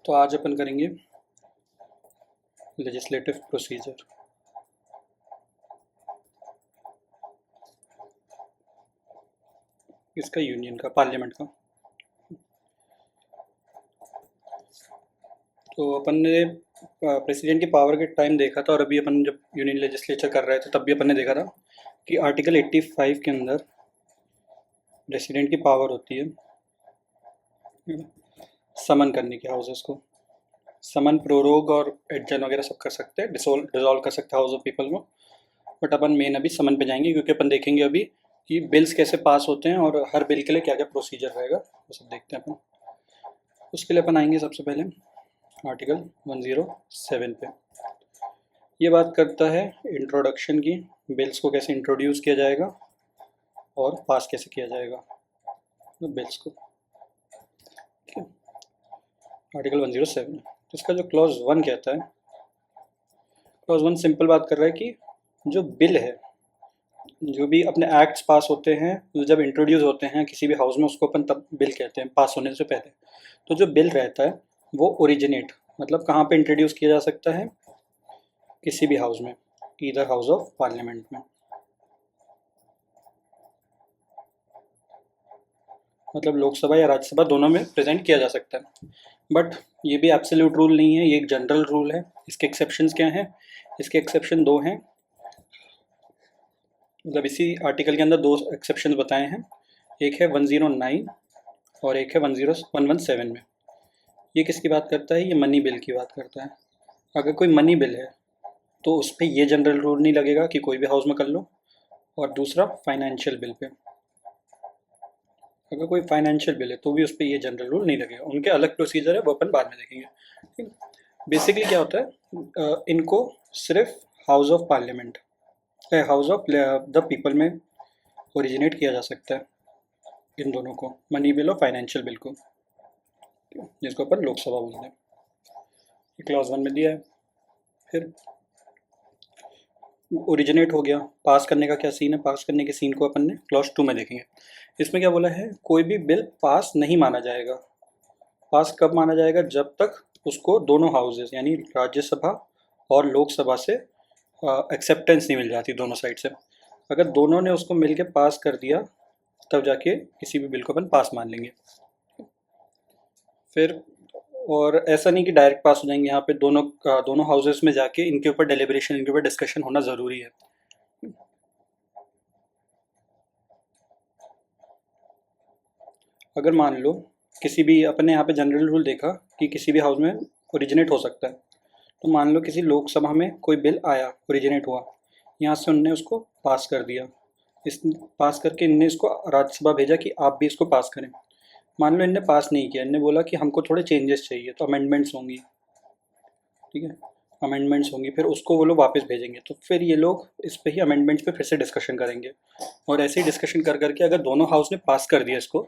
तो आज अपन करेंगे लेजिस्लेटिव प्रोसीजर। इसका यूनियन का, पार्लियामेंट का। तो अपन ने प्रेसिडेंट की पावर के टाइम देखा था, और अभी अपन जब यूनियन लेजिस्लेचर कर रहे थे तब भी अपन ने देखा था कि आर्टिकल 85 के अंदर प्रेसिडेंट की पावर होती है समन करने की हाउसेस को। समन, प्रोरोग और एडजन वगैरह सब कर सकते हैं, डिसॉल्व कर सकते हैं हाउस ऑफ पीपल को। बट अपन मेन अभी समन पे जाएंगे, क्योंकि अपन देखेंगे अभी कि बिल्स कैसे पास होते हैं और हर बिल के लिए क्या क्या प्रोसीजर रहेगा, वो सब देखते हैं अपन। उसके लिए अपन आएंगे सबसे पहले आर्टिकल 107 पे। ये बात करता है इंट्रोडक्शन की, बिल्स को कैसे इंट्रोड्यूस किया जाएगा और पास कैसे किया जाएगा बिल्स को। आर्टिकल 107, तो इसका जो क्लॉज 1 कहता है, क्लॉज 1 सिंपल बात कर रहा है कि जो बिल है, जो भी अपने एक्ट्स पास होते हैं, जब इंट्रोड्यूस होते हैं किसी भी हाउस में, उसको अपन तब बिल कहते हैं, पास होने से पहले। तो जो बिल रहता है वो ओरिजिनेट, मतलब कहाँ पे इंट्रोड्यूस किया जा सकता है, किसी भी हाउस में, ईदर हाउस ऑफ पार्लियामेंट में। मतलब लोकसभा या राज्यसभा दोनों में प्रेजेंट किया जा सकता है। बट ये भी एब्सोल्यूट रूल नहीं है, ये एक जनरल रूल है। इसके एक्सेप्शंस क्या हैं? इसके एक्सेप्शन 2 हैं, मतलब इसी आर्टिकल के अंदर 2 एक्सेप्शन बताए हैं। एक है 109 और एक है 117 में। ये किसकी बात करता है? ये मनी बिल की बात करता है। अगर कोई मनी बिल है तो उस पर ये जनरल रूल नहीं लगेगा कि कोई भी हाउस में कर लो। और दूसरा फाइनेंशियल बिल पे, अगर कोई फाइनेंशियल बिल है तो भी उस पर ये जनरल रूल नहीं लगेगा। उनके अलग प्रोसीजर है, वो अपन बाद में देखेंगे। ठीक है, बेसिकली क्या होता है, इनको सिर्फ house of parliament, house of the people में ओरिजिनेट किया जा सकता है, इन दोनों को, मनी बिल और फाइनेंशियल बिल को, जिसको अपन लोकसभा बोलते हैं। ये क्लॉज 1 में दिया है। फिर ओरिजिनेट हो गया, पास करने का क्या सीन है? पास करने के सीन को अपन ने क्लॉज 2 में देखेंगे। इसमें क्या बोला है? कोई भी बिल पास नहीं माना जाएगा। पास कब माना जाएगा? जब तक उसको दोनों हाउसेस यानी राज्यसभा और लोकसभा से एक्सेप्टेंस नहीं मिल जाती, दोनों साइड से। अगर दोनों ने उसको मिल के पास कर दिया तब जाके किसी भी बिल को अपन पास मान लेंगे। फिर और ऐसा नहीं कि डायरेक्ट पास हो जाएंगे, यहाँ पे दोनों हाउसेस में जाके इनके ऊपर डेलिब्रेशन, इनके ऊपर डिस्कशन होना ज़रूरी है। अगर मान लो किसी भी, अपने यहाँ पे जनरल रूल देखा कि किसी भी हाउस में ओरिजिनेट हो सकता है, तो मान लो किसी लोकसभा में कोई बिल आया, ओरिजिनेट हुआ, यहाँ से उनने उसको पास कर दिया, इस पास करके इनने इसको राज्यसभा भेजा कि आप भी इसको पास करें। मान लो इनने पास नहीं किया, इनने बोला कि हमको थोड़े चेंजेस चाहिए, तो अमेंडमेंट्स होंगी। ठीक है, अमेंडमेंट्स होंगी, फिर उसको वो लोग वापस भेजेंगे, तो फिर ये लोग इस पे ही अमेंडमेंट्स पे फिर से डिस्कशन करेंगे। और ऐसे ही डिस्कशन कर करके अगर दोनों हाउस ने पास कर दिया इसको,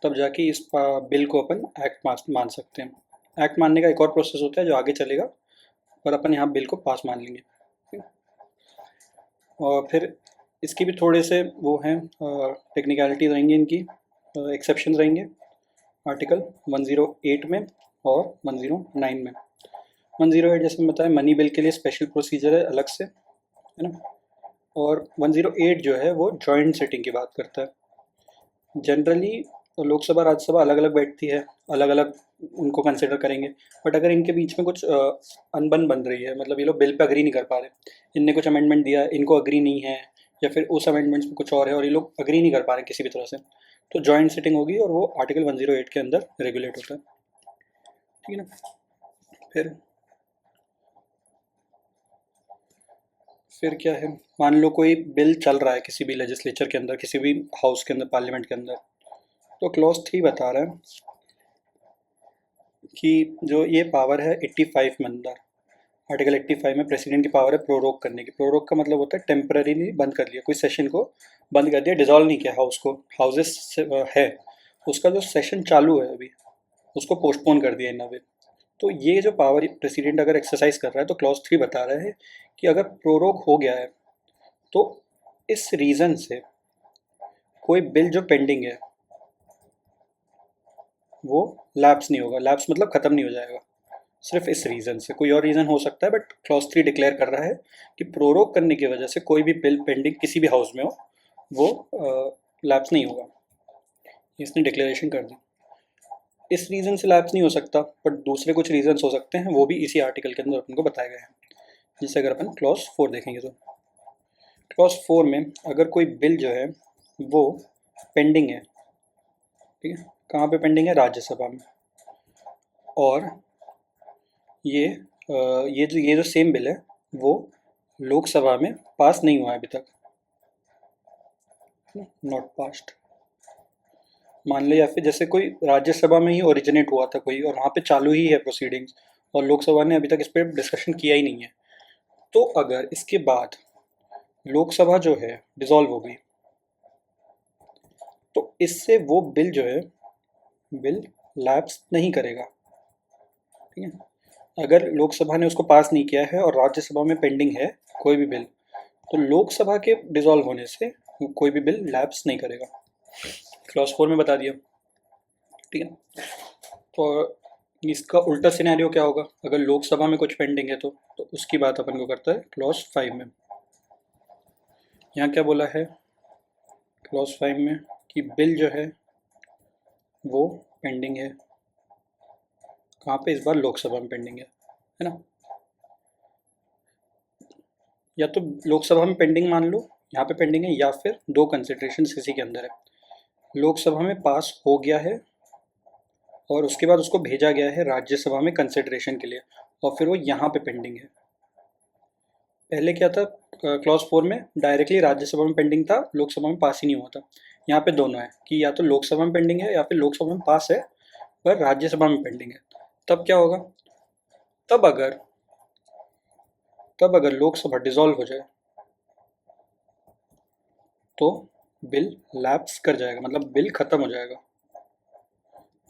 तब जाके इस बिल को अपन एक्ट मान सकते हैं। एक्ट मानने का एक और प्रोसेस होता है जो आगे चलेगा, पर अपन यहाँ बिल को पास मान लेंगे। और फिर इसकी भी थोड़े से वो हैं, टेक्निकलिटीज रहेंगी इनकी, एक्सेप्शन रहेंगे आर्टिकल 108 में और 109 में। 108 जैसे मैं बताया, मनी बिल के लिए स्पेशल प्रोसीजर है अलग से, है ना। और 108 जो है वो जॉइंट सिटिंग की बात करता है। जनरली लोकसभा राज्यसभा अलग अलग बैठती है, अलग अलग उनको कंसिडर करेंगे। बट अगर इनके बीच में कुछ अनबन बन रही है, मतलब ये लोग बिल पे अग्री नहीं कर पा रहे, इनने कुछ अमेंडमेंट दिया, इनको अग्री नहीं है, या फिर उस अमेंडमेंट्स में कुछ और है और ये लोग अग्री नहीं कर पा रहे किसी भी तरह से, तो जॉइंट सिटिंग होगी और वो आर्टिकल 108 के अंदर रेगुलेट होता है। ठीक है ना। फिर क्या है, मान लो कोई बिल चल रहा है किसी भी लेजिस्लेचर के अंदर, किसी भी हाउस के अंदर, पार्लियामेंट के अंदर, तो क्लॉज 3 बता रहा है कि जो ये पावर है 85 में अंदर, आर्टिकल 85 में प्रेसिडेंट की पावर है प्रोरोग करने की। प्रोरोग का मतलब होता है टेम्पररीली बंद कर लिया, कोई सेशन को बंद कर दिया, डिसॉल्व नहीं किया हाउस को, हाउसेस है उसका जो सेशन चालू है अभी, उसको पोस्टपोन कर दिया इन अवे। तो ये जो पावर प्रेसिडेंट अगर एक्सरसाइज कर रहा है, तो क्लॉज 3 बता रहा है कि अगर प्रोरोग हो गया है तो इस रीज़न से कोई बिल जो पेंडिंग है वो लैप्स नहीं होगा। लैप्स मतलब ख़त्म नहीं हो जाएगा, सिर्फ इस रीज़न से। कोई और रीज़न हो सकता है, बट क्लॉज 3 डिक्लेयर कर रहा है कि प्रोरोग करने की वजह से कोई भी बिल पेंडिंग किसी भी हाउस में हो वो लैप्स नहीं होगा। इसने डिक्लेरेशन कर दी। इस रीज़न से लैप्स नहीं हो सकता, बट दूसरे कुछ रीजंस हो सकते हैं, वो भी इसी आर्टिकल के अंदर अपन को बताए गए हैं। जिससे अगर अपन क्लॉज 4 देखेंगे तो क्लॉज 4 में अगर कोई बिल जो है वो पेंडिंग है, ठीक है, कहाँ पे पेंडिंग है? राज्यसभा में। और ये जो सेम बिल है वो लोकसभा में पास नहीं हुआ है अभी तक, नॉट पास्ड। मान लो, या फिर जैसे कोई राज्यसभा में ही ओरिजिनेट हुआ था कोई, और वहाँ पे चालू ही है प्रोसीडिंग्स, और लोकसभा ने अभी तक इस पर डिस्कशन किया ही नहीं है, तो अगर इसके बाद लोकसभा जो है डिसॉल्व हो गई, तो इससे वो बिल जो है बिल लैप्स नहीं करेगा, ठीक है। अगर लोकसभा ने उसको पास नहीं किया है और राज्यसभा में पेंडिंग है कोई भी बिल, तो लोकसभा के डिसॉल्व होने से कोई भी बिल लैप्स नहीं करेगा। क्लॉज 4 में बता दिया, ठीक है। तो इसका उल्टा सिनेरियो क्या होगा? अगर लोकसभा में कुछ पेंडिंग है तो उसकी बात अपन को करता है क्लॉज 5 में। यहाँ क्या बोला है क्लॉज 5 में कि बिल जो है वो पेंडिंग है, कहाँ पे? इस बार लोकसभा में पेंडिंग है ना। या तो लोकसभा में पेंडिंग मान लो, यहाँ पे पेंडिंग है, या फिर दो कंसिडरेशन इसी के अंदर है। लोकसभा में पास हो गया है और उसके बाद उसको भेजा गया है राज्यसभा में कंसिडरेशन के लिए, और फिर वो यहाँ पे पेंडिंग है। पहले क्या था? क्लॉज 4 में डायरेक्टली राज्यसभा में पेंडिंग था, लोकसभा में पास ही नहीं हुआ था। यहाँ पे दोनों है कि या तो लोकसभा में पेंडिंग है या फिर लोकसभा में पास है पर राज्यसभा में पेंडिंग है। तब क्या होगा? तब अगर तब अगर लोकसभा डिसॉल्व हो जाए तो बिल लैप्स कर जाएगा, मतलब बिल खत्म हो जाएगा।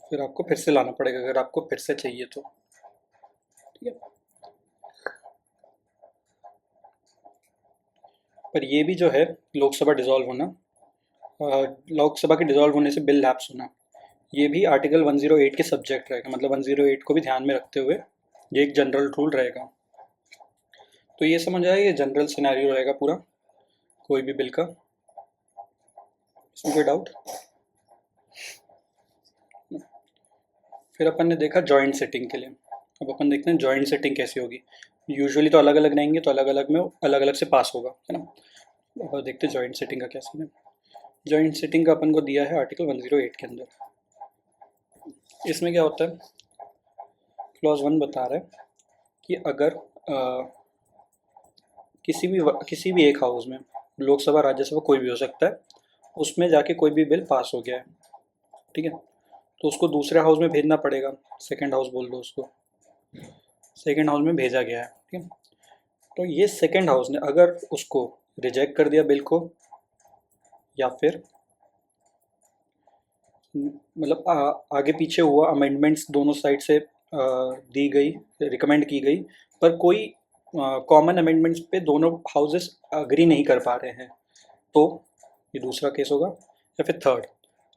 फिर आपको फिर से लाना पड़ेगा अगर आपको फिर से चाहिए तो, ठीक है। पर ये भी जो है लोकसभा डिसॉल्व होना, लोकसभा के डिसॉल्व होने से बिल लैप्स होना, ये भी आर्टिकल 108 के सब्जेक्ट रहेगा। मतलब 108 को भी ध्यान में रखते हुए ये एक जनरल रूल रहेगा। तो ये समझ आया, ये जनरल सिनेरियो रहेगा पूरा कोई भी बिल का। इसमें कोई डाउट? फिर अपन ने देखा जॉइंट सेटिंग के लिए। अब अपन देखते हैं जॉइंट सेटिंग कैसी होगी। यूजुअली तो अलग अलग रहेंगे, तो अलग अलग में अलग अलग से पास होगा, है ना। अब देखते हैं जॉइंट सेटिंग का क्या सीन है। जॉइंट सेटिंग का अपन को दिया है आर्टिकल 108 के अंदर। इसमें क्या होता है? क्लॉज 1 बता रहा है कि अगर किसी भी एक हाउस में, लोकसभा राज्यसभा कोई भी हो सकता है, उसमें जाके कोई भी बिल पास हो गया है, ठीक है, तो उसको दूसरे हाउस में भेजना पड़ेगा। सेकंड हाउस बोल दो उसको, सेकंड हाउस में भेजा गया है, ठीक है। तो ये सेकंड हाउस ने अगर उसको रिजेक्ट कर दिया बिल को, या फिर मतलब आगे पीछे हुआ, अमेंडमेंट्स दोनों साइड से दी गई, रिकमेंड की गई, पर कोई कॉमन अमेंडमेंट्स पे दोनों हाउसेस अग्री नहीं कर पा रहे हैं, तो ये दूसरा केस होगा। या फिर थर्ड,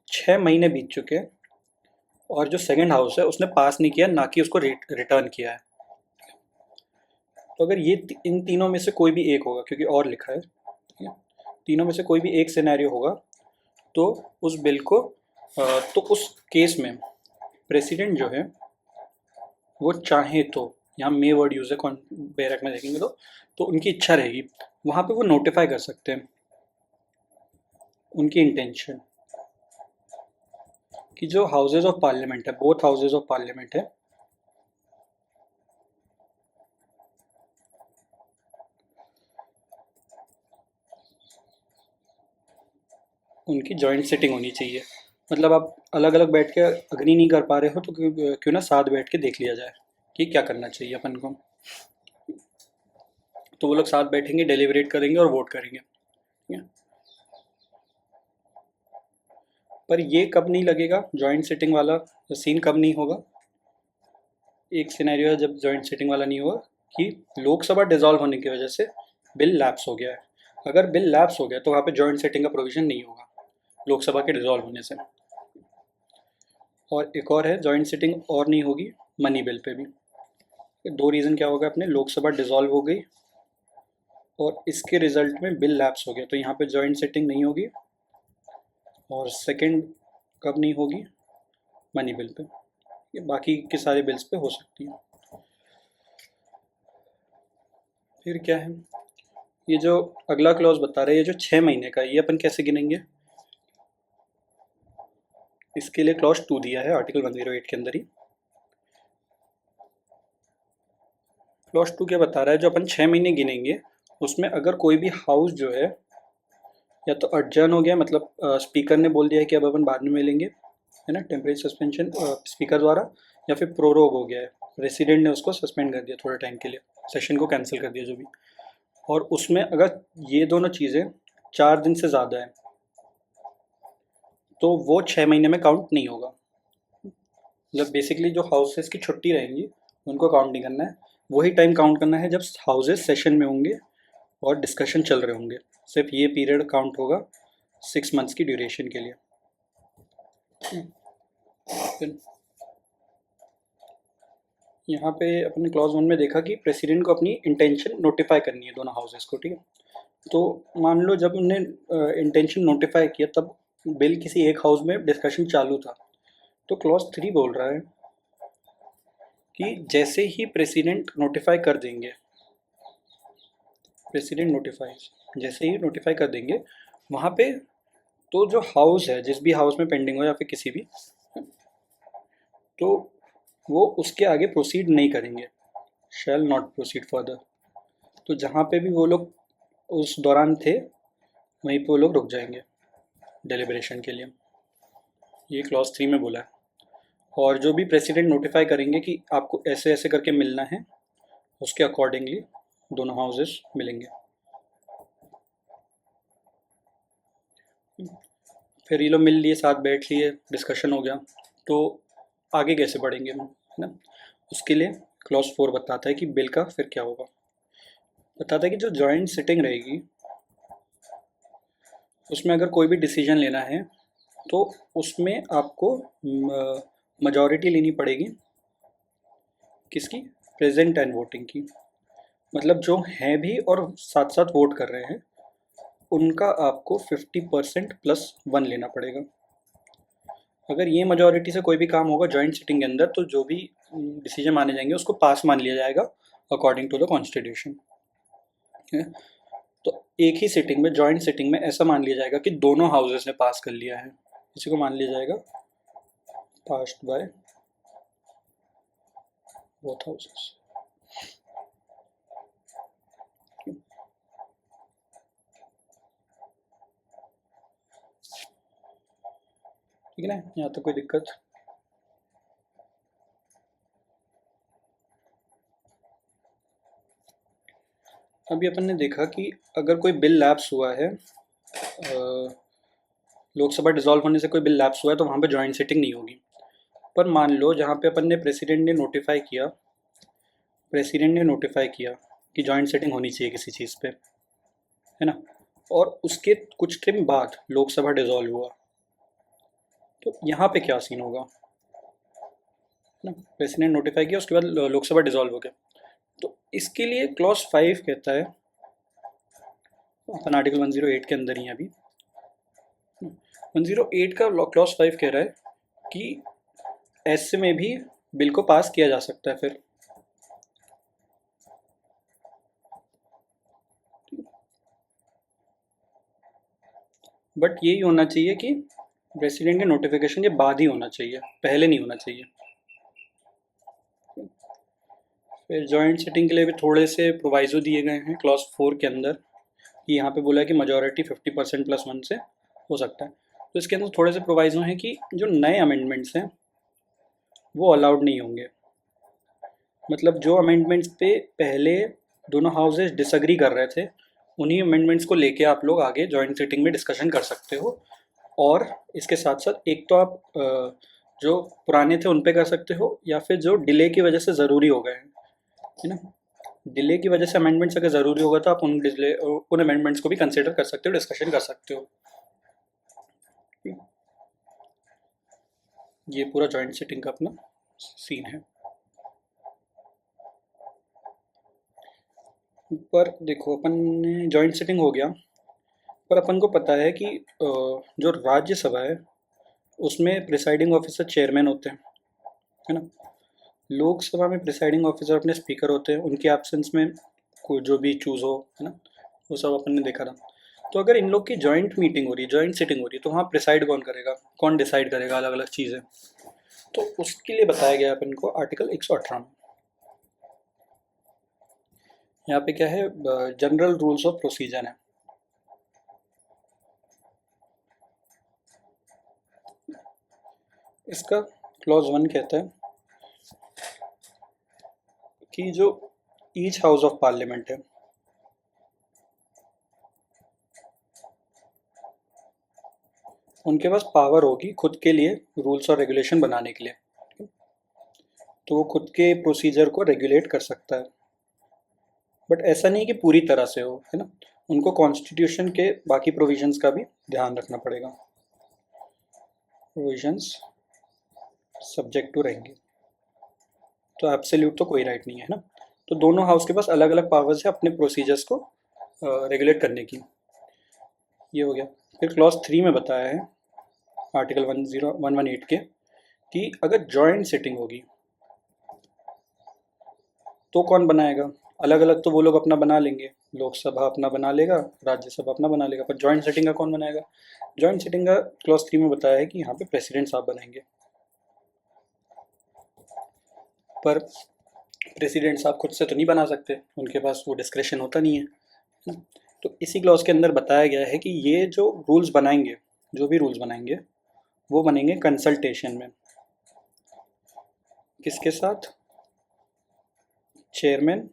6 महीने बीत चुके हैं और जो सेकंड हाउस है उसने पास नहीं किया, ना कि उसको रिटर्न किया है। तो अगर ये इन तीनों में से कोई भी एक होगा, क्योंकि और लिखा है, ठीक है, तीनों में से कोई भी एक सिनेरियो होगा, तो उस बिल को तो उस केस में प्रेसिडेंट जो है वो चाहे तो, यहाँ मे वर्ड यूज़ है, कौन बैरक में देखेंगे तो उनकी इच्छा रहेगी, वहाँ पे वो नोटिफाई कर सकते हैं उनकी इंटेंशन कि जो हाउसेज ऑफ पार्लियामेंट है, बोथ हाउसेज ऑफ पार्लियामेंट है, उनकी जॉइंट सिटिंग होनी चाहिए। मतलब आप अलग अलग बैठ के अग्री नहीं कर पा रहे हो तो क्यों ना साथ बैठ के देख लिया जाए कि क्या करना चाहिए अपन को। तो वो लोग साथ बैठेंगे, डेलिब्रेट करेंगे और वोट करेंगे, ठीक है। पर ये कब नहीं लगेगा जॉइंट सिटिंग वाला सीन? कब नहीं होगा? एक सिनेरियो है जब जॉइंट सिटिंग वाला नहीं होगा कि लोकसभा डिसॉल्व होने की वजह से बिल लैप्स हो गया है। अगर बिल लैप्स हो गया तो वहाँ पे जॉइंट सिटिंग का प्रोविजन नहीं होगा लोकसभा के डिसॉल्व होने से। और एक और है जॉइंट सिटिंग और नहीं होगी मनी बिल पे भी। दो रीज़न क्या होगा अपने, लोकसभा डिसॉल्व हो गई और इसके रिजल्ट में बिल लैप्स हो गया, तो यहाँ पे जॉइंट सिटिंग नहीं होगी। और सेकंड कब नहीं होगी, मनी बिल पे, ये बाकी के सारे बिल्स पे हो सकती है। फिर क्या है, ये जो अगला क्लॉज बता रहा है, ये जो 6 महीने का, ये अपन कैसे गिनेंगे, इसके लिए क्लॉज 2 दिया है आर्टिकल 108 के अंदर ही। क्लॉज 2 क्या बता रहा है, जो अपन 6 महीने गिनेंगे उसमें अगर कोई भी हाउस जो है या तो अर्जन हो गया, मतलब स्पीकर ने बोल दिया है कि अब अपन बाद में मिलेंगे, है ना, टेम्परेरी सस्पेंशन स्पीकर द्वारा, या फिर प्रोरोग हो गया है, रेसिडेंट ने उसको सस्पेंड कर दिया थोड़े टाइम के लिए, सेशन को कैंसिल कर दिया जो भी, और उसमें अगर ये दोनों चीज़ें 4 दिन से ज़्यादा है तो वो 6 महीने में काउंट नहीं होगा। मतलब बेसिकली जो हाउसेस की छुट्टी रहेंगी उनको काउंट नहीं करना है, वही टाइम काउंट करना है जब हाउसेस सेशन में होंगे और डिस्कशन चल रहे होंगे, सिर्फ ये पीरियड काउंट होगा 6 मंथ्स की ड्यूरेशन के लिए। फिर यहाँ पे अपने क्लॉज 1 में देखा कि प्रेसिडेंट को अपनी इंटेंशन नोटिफाई करनी है दोनों हाउसेस को, ठीक है। तो मान लो जब उनने इंटेंशन नोटिफाई किया तब बिल किसी एक हाउस में डिस्कशन चालू था, तो क्लॉज 3 बोल रहा है कि जैसे ही प्रेसिडेंट नोटिफाई कर देंगे, प्रेसिडेंट नोटिफाइज, जैसे ही नोटिफाई कर देंगे वहाँ पे, तो जो हाउस है जिस भी हाउस में पेंडिंग हो या फिर किसी भी, तो वो उसके आगे प्रोसीड नहीं करेंगे, शैल नॉट प्रोसीड फर्दर। तो जहाँ पे भी वो लोग उस दौरान थे वहीं पे वो लोग रुक जाएंगे डेलिब्रेशन के लिए, ये क्लॉज 3 में बोला है। और जो भी प्रेसिडेंट नोटिफाई करेंगे कि आपको ऐसे ऐसे करके मिलना है, उसके अकॉर्डिंगली दोनों हाउसेस मिलेंगे। फिर ये लोग मिल लिए, साथ बैठ लिए, डिस्कशन हो गया, तो आगे कैसे बढ़ेंगे हम, है ना। उसके लिए क्लॉज 4 बताता है कि बिल का फिर क्या होगा। बताता है कि जो जॉइंट सिटिंग रहेगी उसमें अगर कोई भी डिसीजन लेना है तो उसमें आपको मेजॉरिटी लेनी पड़ेगी, किसकी, प्रेजेंट एंड वोटिंग की, मतलब जो हैं भी और साथ साथ वोट कर रहे हैं उनका आपको 50% प्लस 1 लेना पड़ेगा। अगर ये मेजॉरिटी से कोई भी काम होगा जॉइंट सिटिंग के अंदर, तो जो भी डिसीजन माने जाएंगे उसको पास मान लिया जाएगा अकॉर्डिंग टू द कॉन्स्टिट्यूशन। तो एक ही सिटिंग में, जॉइंट सिटिंग में ऐसा मान लिया जाएगा कि दोनों हाउसेस ने पास कर लिया है, इसी को मान लिया जाएगा पास्ड बाय बोथ हाउसेस। ठीक है ना, यहाँ तक कोई दिक्कत। अभी अपन ने देखा कि अगर कोई बिल लैप्स हुआ है, लोकसभा डिसॉल्व होने से कोई बिल लैप्स हुआ है, तो वहाँ पे जॉइंट सिटिंग नहीं होगी। पर मान लो जहाँ पे अपन ने प्रेसिडेंट ने नोटिफाई किया, प्रेसिडेंट ने नोटिफाई किया कि जॉइंट सिटिंग होनी चाहिए किसी चीज़ पे, है ना, और उसके कुछ टाइम बाद लोकसभा डिसॉल्व हुआ, तो यहाँ पे क्या सीन होगा, है ना। प्रेसिडेंट नोटिफाई किया, उसके बाद लोकसभा डिसॉल्व हो गया, तो इसके लिए क्लॉज 5 कहता है, अपन आर्टिकल 108 के अंदर ही हैं अभी, 108 का क्लॉज 5 कह रहा है कि ऐसे में भी बिल को पास किया जा सकता है फिर, बट यही होना चाहिए कि प्रेसिडेंट के नोटिफिकेशन के बाद ही होना चाहिए, पहले नहीं होना चाहिए। फिर जॉइंट सिटिंग के लिए भी थोड़े से प्रोवाइजो दिए गए हैं क्लॉज 4 के अंदर, कि यहाँ पे बोला है कि मेजॉरिटी 50% प्लस 1 से हो सकता है। तो इसके अंदर थोड़े से प्रोवाइजो हैं कि जो नए अमेंडमेंट्स हैं वो अलाउड नहीं होंगे, मतलब जो अमेंडमेंट्स पे पहले दोनों हाउसेज डिसएग्री कर रहे थे उन्हीं अमेंडमेंट्स को लेके आप लोग आगे जॉइंट सिटिंग में डिस्कशन कर सकते हो। और इसके साथ साथ एक तो आप जो पुराने थे उन पे कर सकते हो, या फिर जो डिले की वजह से ज़रूरी हो गए हैं, है ना, डिले की वजह से अमेंडमेंट्स अगर ज़रूरी होगा तो आप उन अमेंडमेंट्स को भी कंसिडर कर सकते हो, डिस्कशन कर सकते हो। ये पूरा जॉइंट सिटिंग का अपना सीन है। पर देखो अपन ने जॉइंट सिटिंग हो गया, पर अपन को पता है कि जो राज्यसभा है उसमें प्रिसाइडिंग ऑफिसर चेयरमैन होते हैं, है ना। लोकसभा में प्रिसाइडिंग ऑफिसर अपने स्पीकर होते हैं, उनके एब्सेंस में कोई जो भी चूज हो, है ना, वो सब अपन ने देखा था। तो अगर इन लोग की जॉइंट मीटिंग हो रही है, जॉइंट सिटिंग हो रही है, तो वहाँ प्रिसाइड कौन करेगा, कौन डिसाइड करेगा अलग अलग चीज़ें। तो उसके लिए बताया गया अपन को आर्टिकल 118 में। यहाँ पे क्या है, जनरल रूल्स ऑफ प्रोसीजर है। इसका क्लॉज 1 कहता है कि जो ईच हाउस ऑफ पार्लियामेंट है उनके पास पावर होगी खुद के लिए रूल्स और रेगुलेशन बनाने के लिए, तो वो खुद के प्रोसीजर को रेगुलेट कर सकता है। बट ऐसा नहीं कि पूरी तरह से हो, है ना, उनको कॉन्स्टिट्यूशन के बाकी प्रोविजंस का भी ध्यान रखना पड़ेगा। प्रोविजंस सब्जेक्ट टू रहेंगे, तो एब्सोल्यूट तो कोई राइट नहीं है ना। तो दोनों हाउस के पास अलग अलग पावर्स है अपने प्रोसीजर्स को रेगुलेट करने की। ये हो गया। फिर क्लॉज 3 में बताया है आर्टिकल 118 के कि अगर जॉइंट सिटिंग होगी तो कौन बनाएगा। अलग अलग तो वो लोग अपना बना लेंगे, लोकसभा अपना बना लेगा, राज्यसभा अपना बना लेगा, पर जॉइंट सिटिंग का कौन बनाएगा। जॉइंट सिटिंग का क्लॉज 3 में बताया है कि यहाँ पे प्रेसिडेंट साहब बनाएंगे, पर प्रेसिडेंट साहब खुद से तो नहीं बना सकते, उनके पास वो डिस्क्रेशन होता नहीं है। तो इसी क्लॉज के अंदर बताया गया है कि ये जो रूल्स बनाएंगे, जो भी रूल्स बनाएंगे वो बनेंगे कंसल्टेशन में। किसके साथ, चेयरमैन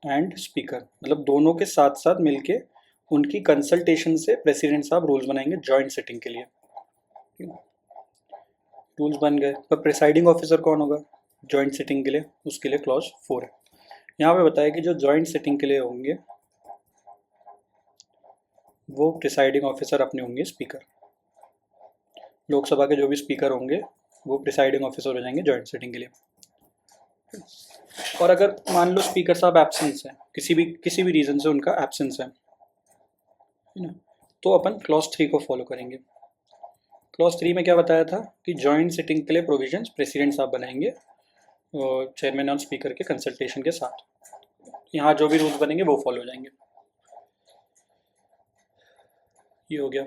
एंड स्पीकर, मतलब दोनों के साथ साथ मिलके उनकी कंसल्टेशन से प्रेसिडेंट साहब रूल्स बनाएंगे जॉइंट सिटिंग के लिए। रूल्स बन गए, पर प्रिसाइडिंग ऑफिसर कौन होगा जॉइंट सिटिंग के लिए, उसके लिए क्लॉज 4 है। यहाँ पे बताया कि जो जॉइंट सिटिंग के लिए होंगे वो प्रिसाइडिंग ऑफिसर अपने होंगे स्पीकर। लोकसभा के जो भी स्पीकर होंगे वो प्रिसाइडिंग ऑफिसर हो जाएंगे जॉइंट सिटिंग के लिए। और अगर मान लो स्पीकर साहब एब्सेंस है, किसी भी रीज़न से उनका एब्सेंस है ना, तो अपन क्लॉज 3 को फॉलो करेंगे। क्लॉज 3 में क्या बताया था कि जॉइंट सिटिंग के लिए प्रोविजंस प्रेसिडेंट साहब बनाएंगे चेयरमैन और स्पीकर के कंसल्टेशन के साथ। यहाँ जो भी रूल्स बनेंगे वो फॉलो हो जाएंगे। ये हो गया।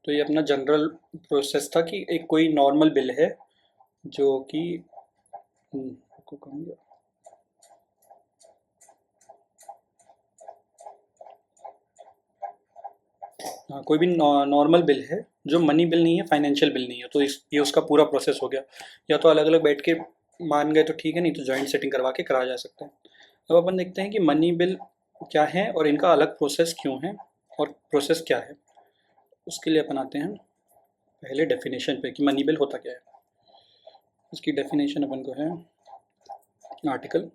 तो ये अपना जनरल प्रोसेस था कि एक कोई नॉर्मल बिल है जो कि हाँ, कोई भी नॉर्मल बिल है जो मनी बिल नहीं है, फाइनेंशियल बिल नहीं है, तो ये उसका पूरा प्रोसेस हो गया। या तो अलग अलग बैठ के मान गए तो ठीक है, नहीं तो जॉइंट सेटिंग करवा के कराया जा सकता है। अब अपन देखते हैं कि मनी बिल क्या है और इनका अलग प्रोसेस क्यों है और प्रोसेस क्या है। उसके लिए अपन आते हैं पहले डेफिनेशन पे कि मनी बिल होता क्या है। इसकी डेफिनेशन अपन को है आर्टिकल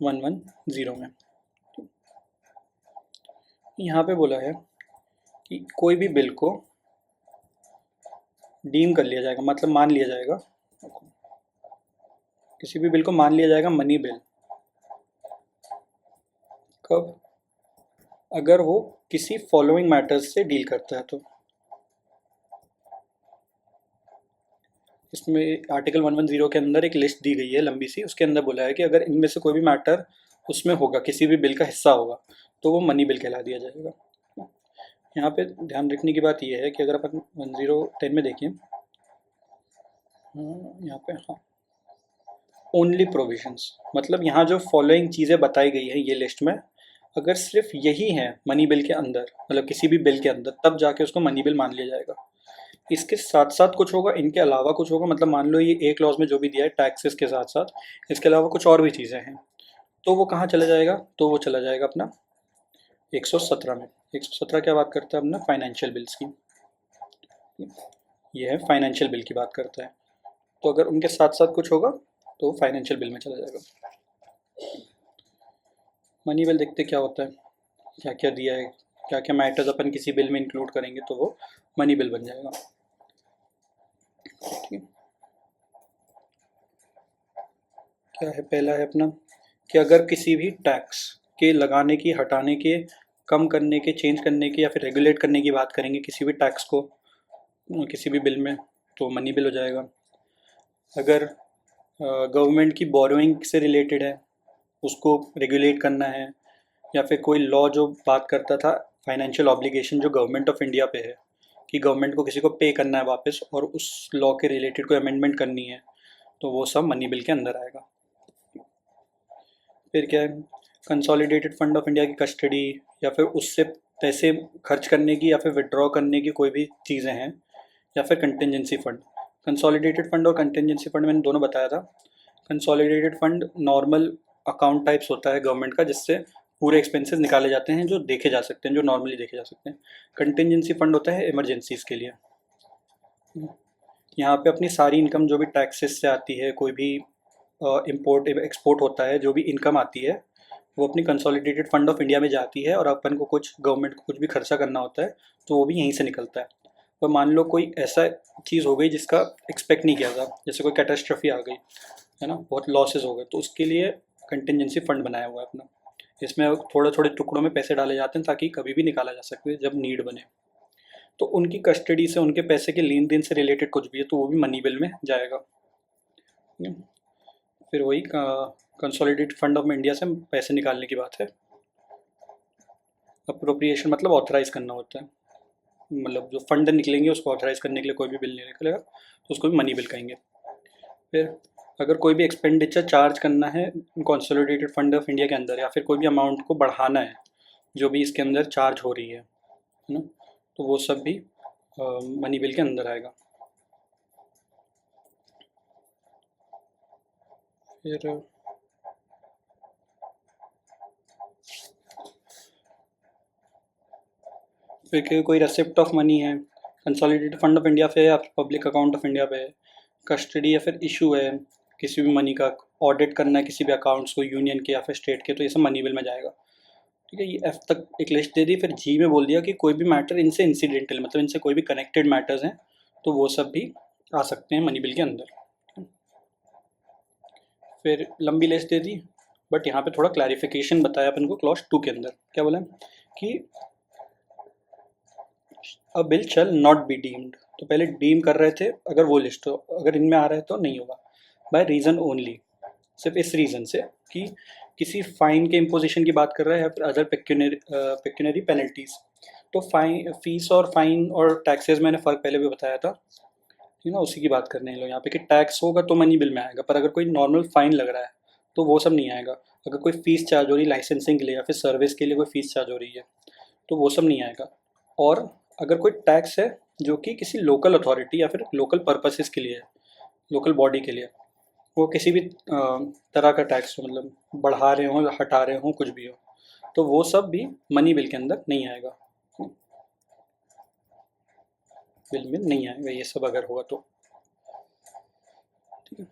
110 में। यहाँ पे बोला है कि कोई भी बिल को डीम कर लिया जाएगा, मतलब मान लिया जाएगा, किसी भी बिल को मान लिया जाएगा मनी बिल कब, अगर वो किसी फॉलोइंग मैटर्स से डील करता है। तो इसमें आर्टिकल 110 के अंदर एक लिस्ट दी गई है लंबी सी, उसके अंदर बोला है कि अगर इनमें से कोई भी मैटर उसमें होगा, किसी भी बिल का हिस्सा होगा, तो वो मनी बिल कहला दिया जाएगा। यहाँ पे ध्यान रखने की बात यह है कि अगर अपन 1010 में देखें, यहाँ पे हाँ, ओनली प्रोविजंस, मतलब यहाँ जो फॉलोइंग चीज़ें बताई गई है ये लिस्ट में, अगर सिर्फ यही है मनी बिल के अंदर, मतलब किसी भी बिल के अंदर, तब जाके उसको मनी बिल मान लिया जाएगा। इसके साथ साथ कुछ होगा, इनके अलावा कुछ होगा, मतलब मान लो ये एक क्लॉज में जो भी दिया है टैक्सेस के साथ साथ इसके अलावा कुछ और भी चीज़ें हैं, तो वो कहाँ चला जाएगा, तो वो चला जाएगा अपना 117 में। 117 क्या बात करता है अपना, फाइनेंशियल बिल्स की। ये है फाइनेंशियल बिल की बात करता है, तो अगर उनके साथ साथ कुछ होगा तो फाइनेंशियल बिल में चला जाएगा। मनी बिल देखते क्या होता है, क्या क्या दिया है, क्या क्या मैटर्स अपन किसी बिल में इंक्लूड करेंगे तो वो मनी बिल बन जाएगा। ठीक है, क्या है, पहला है अपना कि अगर किसी भी टैक्स के लगाने की, हटाने के, कम करने के, चेंज करने की या फिर रेगुलेट करने की बात करेंगे किसी भी टैक्स को किसी भी बिल में, तो मनी बिल हो जाएगा। अगर गवर्नमेंट की बोरोइंग से रिलेटेड है, उसको रेगुलेट करना है, या फिर कोई लॉ जो बात करता था फाइनेंशियल ऑब्लिगेशन जो गवर्नमेंट ऑफ इंडिया पे है कि गवर्नमेंट को किसी को पे करना है वापस और उस लॉ के रिलेटेड कोई अमेंडमेंट करनी है, तो वो सब मनी बिल के अंदर आएगा। फिर क्या है, कंसोलिडेटेड फंड ऑफ इंडिया की कस्टडी या फिर उससे पैसे खर्च करने की या फिर विड्रॉ करने की कोई भी चीज़ें हैं, या फिर कंटिजेंसी फंड। कंसोलिडेटेड फंड और कंटिजेंसी फंड मैंने दोनों बताया था। Consolidated fund normal account types होता है गवर्नमेंट का, जिससे पूरे एक्सपेंसेस निकाले जाते हैं जो देखे जा सकते हैं, जो नॉर्मली देखे जा सकते हैं। कंटिजेंसी फंड होता है इमरजेंसीज़ के लिए। यहाँ पे अपनी सारी इनकम जो भी टैक्सेस से आती है, कोई भी इंपोर्ट एक्सपोर्ट होता है, जो भी इनकम आती है वो अपनी कंसोलिडेटेड फंड ऑफ इंडिया में जाती है, और अपन को कुछ गवर्नमेंट को कुछ भी खर्चा करना होता है तो वो भी यहीं से निकलता है। तो मान लो कोई ऐसा चीज़ हो गई जिसका एक्सपेक्ट नहीं किया था, जैसे कोई कैटास्ट्रफी आ गई है ना, बहुत लॉसेस हो गए, तो उसके लिए कंटिजेंसी फंड बनाया हुआ है अपना। इसमें थोड़े थोड़े टुकड़ों में पैसे डाले जाते हैं ताकि कभी भी निकाला जा सके जब नीड बने। तो उनकी कस्टडी से, उनके पैसे के लेन देन से रिलेटेड कुछ भी है तो वो भी मनी बिल में जाएगा। फिर वही कंसोलिडेटेड फंड ऑफ इंडिया से पैसे निकालने की बात है। अप्रोप्रिएशन मतलब ऑथराइज करना होता है, मतलब जो फंड निकलेंगे उसको ऑथराइज करने के लिए कोई भी बिल नहीं निकलेगा तो उसको भी मनी बिल कहेंगे। फिर अगर कोई भी एक्सपेंडिचर चार्ज करना है कंसोलिडेटेड फंड ऑफ इंडिया के अंदर, या फिर कोई भी अमाउंट को बढ़ाना है जो भी इसके अंदर चार्ज हो रही है ना, तो वो सब भी मनी बिल के अंदर आएगा। फिर कोई रेसिप्ट ऑफ मनी है कंसोलिडेटेड फंड ऑफ इंडिया पे या पब्लिक अकाउंट ऑफ इंडिया पे है, कस्टडी या फिर इशू है किसी भी मनी का, ऑडिट करना है किसी भी अकाउंट्स को यूनियन के या फिर स्टेट के, तो ये सब मनी बिल में जाएगा। ठीक है, ये एफ तक एक लिस्ट दे दी। फिर जी में बोल दिया कि कोई भी मैटर इनसे इंसिडेंटल, मतलब इनसे कोई भी कनेक्टेड मैटर्स हैं तो वो सब भी आ सकते हैं मनी बिल के अंदर। फिर लंबी लिस्ट दे दी, बट यहाँ पे थोड़ा क्लैरिफिकेशन बताया अपन को क्लॉज 2 के अंदर। क्या बोला कि अ bill shall not be deemed, तो पहले डीम कर रहे थे अगर वो लिस्ट हो, अगर इनमें आ रहा है तो नहीं होगा। बाय रीज़न ओनली, सिर्फ इस रीज़न से कि किसी फाइन के इम्पोजिशन की बात कर रहा है या फिर अदर पेक्यूनरी पेनल्टीज। तो फाइन, फीस और फाइन और टैक्सेस मैंने फ़र्क पहले भी बताया था, ठीक है ना, उसी की बात करने हैं लोग यहाँ पे कि टैक्स होगा तो मनी बिल में आएगा, पर अगर कोई नॉर्मल फाइन लग रहा है तो वो सब नहीं आएगा। अगर कोई फ़ीस चार्ज हो रही है लाइसेंसिंग के लिए या फिर सर्विस के लिए कोई फ़ीस चार्ज हो रही है तो वो सब नहीं आएगा। और अगर कोई टैक्स है जो कि किसी लोकल अथॉरिटी या फिर लोकल पर्पसेस के लिए है, लोकल बॉडी के लिए, वो किसी भी तरह का टैक्स हो, मतलब बढ़ा रहे हों, हटा रहे हों, कुछ भी हो, तो वो सब भी मनी बिल के अंदर नहीं आएगा, बिल में नहीं आएगा ये सब अगर होगा तो। ठीक है,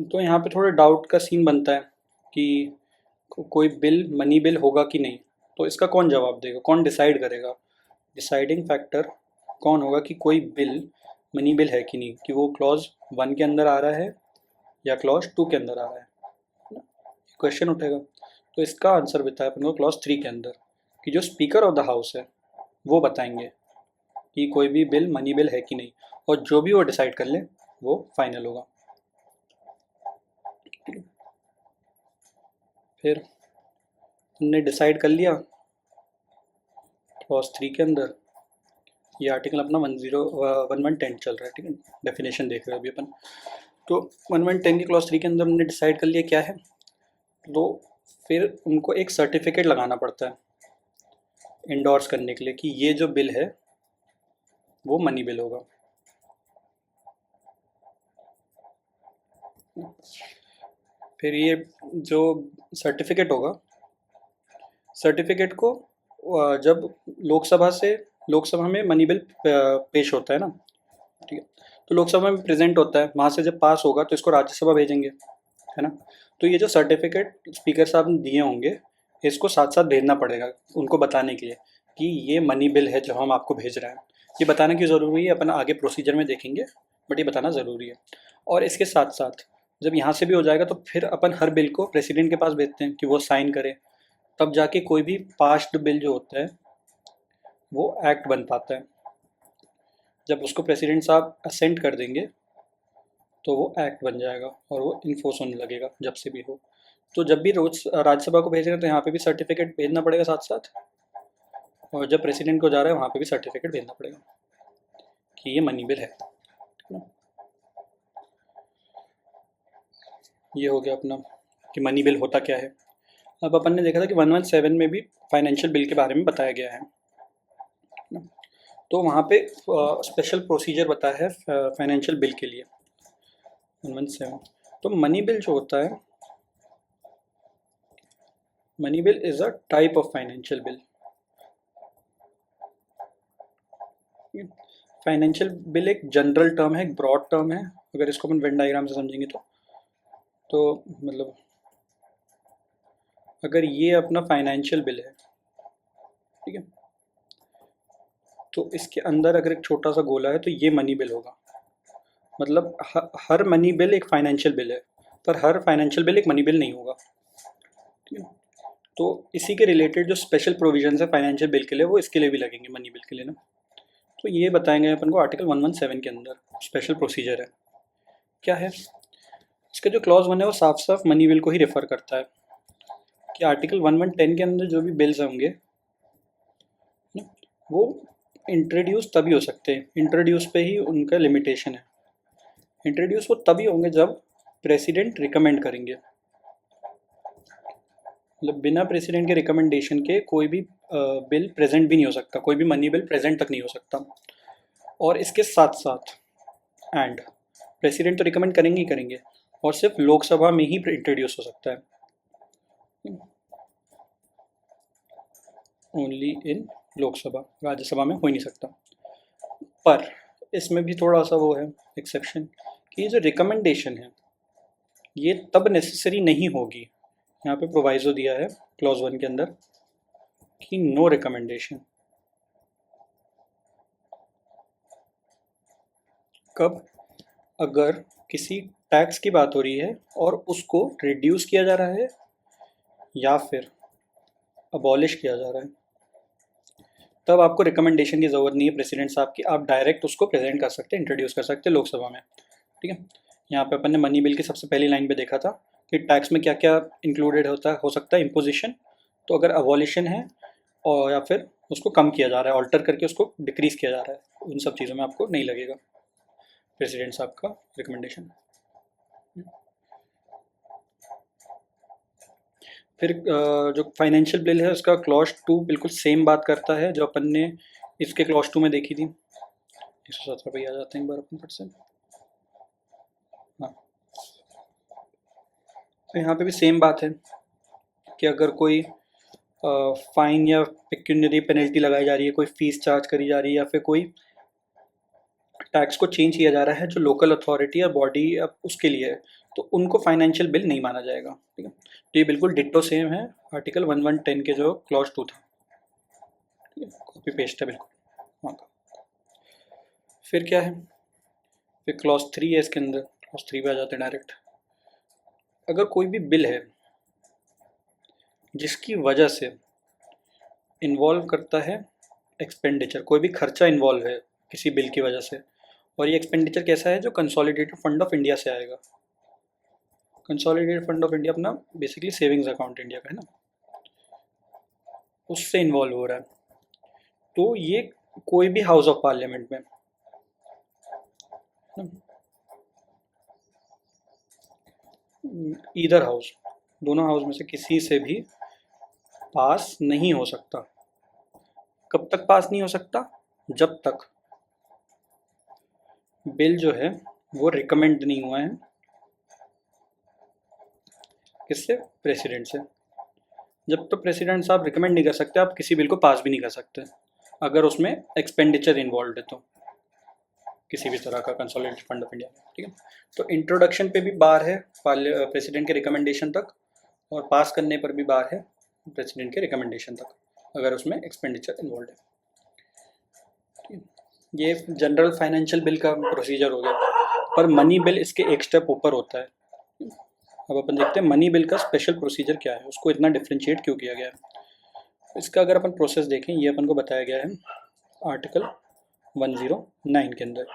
तो यहाँ पे थोड़ा डाउट का सीन बनता है कि कोई बिल मनी बिल होगा कि नहीं, तो इसका कौन जवाब देगा, कौन डिसाइड करेगा। डिसाइडिंग फैक्टर कौन होगा कि कोई बिल मनी बिल है कि नहीं, कि वो क्लॉज 1 के अंदर आ रहा है या क्लॉज 2 के अंदर आ रहा है, क्वेश्चन उठेगा। तो इसका आंसर बताया अपन को क्लॉज 3 के अंदर, कि जो स्पीकर ऑफ द हाउस है वो बताएंगे कि कोई भी बिल मनी बिल है कि नहीं, और जो भी वो डिसाइड कर ले वो फाइनल होगा। फिर हमने डिसाइड कर लिया क्लॉज 3 के अंदर, ये आर्टिकल अपना 1110 चल रहा है, ठीक है, डेफिनेशन देख रहे हैं अभी अपन। तो 1110 की क्लॉज 3 के अंदर हमने डिसाइड कर लिया क्या है, तो फिर उनको एक सर्टिफिकेट लगाना पड़ता है इंडोर्स करने के लिए कि ये जो बिल है वो मनी बिल होगा। फिर ये जो सर्टिफिकेट होगा, सर्टिफिकेट को जब लोकसभा में मनी बिल पेश होता है ना, ठीक है, तो लोकसभा में प्रेजेंट होता है, वहाँ से जब पास होगा तो इसको राज्यसभा भेजेंगे, है ना। तो ये जो सर्टिफिकेट स्पीकर साहब ने दिए होंगे, इसको साथ साथ भेजना पड़ेगा उनको बताने के लिए कि ये मनी बिल है जो हम आपको भेज रहे हैं। ये बताना क्यों ज़रूरी है अपन आगे प्रोसीजर में देखेंगे, बट ये बताना ज़रूरी है। और इसके साथ साथ जब यहाँ से भी हो जाएगा तो फिर अपन हर बिल को प्रेसिडेंट के पास भेजते हैं कि वो साइन करे, तब जाके कोई भी पास्ड बिल जो होता है वो एक्ट बन पाता है। जब उसको प्रेसिडेंट साहब असेंट कर देंगे तो वो एक्ट बन जाएगा और वो इन्फोर्स होने लगेगा जब से भी हो। तो जब भी रोज राज्यसभा को भेज रहे हैं तो यहाँ पे भी सर्टिफिकेट भेजना पड़ेगा साथ साथ, और जब प्रेसिडेंट को जा रहा है वहाँ पे भी सर्टिफिकेट भेजना पड़ेगा कि ये मनी बिल है। ठीक है ना? ये हो गया अपना कि मनी बिल होता क्या है। अब अपन ने देखा था कि 117 में भी फाइनेंशियल बिल के बारे में बताया गया है ना? तो वहाँ पे स्पेशल प्रोसीजर बताया है फाइनेंशियल बिल के लिए 117। तो मनी बिल जो होता है, money bill is a type of financial bill. Financial bill एक जनरल टर्म है, एक ब्रॉड टर्म है, अगर इसको अपन वेन डायग्राम से समझेंगे तो मतलब अगर ये अपना फाइनेंशियल बिल है, ठीक है, तो इसके अंदर अगर एक छोटा सा गोला है तो ये मनी बिल होगा। मतलब हर मनी बिल एक फाइनेंशियल बिल है, पर हर फाइनेंशियल बिल एक मनी बिल नहीं होगा। ठीक है, तो इसी के रिलेटेड जो स्पेशल प्रोविजंस है फाइनेंशियल बिल के लिए वो इसके लिए भी लगेंगे, मनी बिल के लिए ना। तो ये बताएंगे अपन को आर्टिकल 117 के अंदर स्पेशल प्रोसीजर है क्या है। इसका जो क्लॉज 1 है वो साफ साफ मनी बिल को ही रेफर करता है कि आर्टिकल 110 के अंदर जो भी बिल्स होंगे ना, वो इंट्रोड्यूस तभी हो सकते हैं, इंट्रोड्यूस पे ही उनका लिमिटेशन है। इंट्रोड्यूस वो तभी होंगे जब प्रेसिडेंट रिकमेंड करेंगे, मतलब बिना प्रेसिडेंट के रिकमेंडेशन के कोई भी बिल प्रेजेंट भी नहीं हो सकता, कोई भी मनी बिल प्रेजेंट तक नहीं हो सकता। और इसके साथ साथ एंड प्रेसिडेंट तो रिकमेंड करेंगे ही करेंगे, और सिर्फ लोकसभा में ही इंट्रोड्यूस हो सकता है, ओनली इन लोकसभा, राज्यसभा में हो ही नहीं सकता। पर इसमें भी थोड़ा सा वो है एक्सेप्शन कि ये जो रिकमेंडेशन है ये तब नेसेसरी नहीं होगी। यहाँ पे प्रोवाइजो दिया है क्लॉज 1 के अंदर कि नो रिकमेंडेशन। कब? अगर किसी टैक्स की बात हो रही है और उसको रिड्यूस किया जा रहा है या फिर अबॉलिश किया जा रहा है, तब आपको रिकमेंडेशन की ज़रूरत नहीं है प्रेसिडेंट साहब की, आप डायरेक्ट उसको प्रेजेंट कर सकते हैं, इंट्रोड्यूस कर सकते हैं लोकसभा में। ठीक है, यहाँ पे अपन ने मनी बिल की सबसे पहली लाइन पे देखा था कि टैक्स में क्या क्या इंक्लूडेड हो सकता है, इम्पोजिशन। तो अगर अबॉलिशन है और या फिर उसको कम किया जा रहा है, ऑल्टर करके उसको डिक्रीज़ किया जा रहा है, उन सब चीज़ों में आपको नहीं लगेगा प्रेसिडेंट साहब का रिकमेंडेशन। फिर जो फाइनेंशियल बिल है उसका क्लॉज 2 बिल्कुल सेम बात करता है जो अपन ने इसके क्लॉज 2 में देखी थी। 117 पे आ जाते हैं एक बार अपन फट से। हाँ, तो यहाँ पे भी सेम बात है कि अगर कोई फाइन या पेक्यूनरी पेनल्टी लगाई जा रही है, कोई फीस चार्ज करी जा रही है, या फिर कोई टैक्स को चेंज किया जा रहा है जो लोकल अथॉरिटी या बॉडी उसके लिए है, तो उनको फाइनेंशियल बिल नहीं माना जाएगा। ठीक है, तो ये बिल्कुल डिट्टो सेम है आर्टिकल 110 के जो क्लॉज 2 था। ठीक है, कॉपी पेस्ट है बिल्कुल वहाँ का। फिर क्या है, फिर क्लॉज 3 है इसके अंदर, क्लॉज 3 पे आ जाते हैं डायरेक्ट। अगर कोई भी बिल है जिसकी वजह से इन्वॉल्व करता है एक्सपेंडिचर, कोई भी खर्चा इन्वॉल्व है किसी बिल की वजह से, और ये एक्सपेंडिचर कैसा है जो कंसोलिडेटेड फंड ऑफ इंडिया से आएगा। कंसोलिडेटेड फंड ऑफ इंडिया अपना बेसिकली सेविंग्स अकाउंट इंडिया का है ना, उससे इन्वॉल्व हो रहा है, तो ये कोई भी हाउस ऑफ पार्लियामेंट में ईदर हाउस, दोनों हाउस में से किसी से भी पास नहीं हो सकता। कब तक पास नहीं हो सकता? जब तक बिल जो है वो रिकमेंड नहीं हुआ है किससे? प्रेसिडेंट से। जब तक प्रेसिडेंट साहब रिकमेंड नहीं कर सकते आप किसी बिल को पास भी नहीं कर सकते, अगर उसमें एक्सपेंडिचर इन्वॉल्व है तो किसी भी तरह का कंसोलिडेटेड फंड ऑफ इंडिया। ठीक है, तो इंट्रोडक्शन पे भी बार है प्रेसिडेंट के रिकमेंडेशन तक, और पास करने पर भी बार है प्रेसिडेंट के रिकमेंडेशन तक, अगर उसमें एक्सपेंडिचर इन्वॉल्व है। ये जनरल फाइनेंशियल बिल का प्रोसीजर हो गया, पर मनी बिल इसके एक स्टेप ऊपर होता है। अब अपन देखते हैं मनी बिल का स्पेशल प्रोसीजर क्या है, उसको इतना डिफ्रेंशिएट क्यों किया गया है। इसका अगर अपन प्रोसेस देखें, ये अपन को बताया गया है आर्टिकल 109 के अंदर।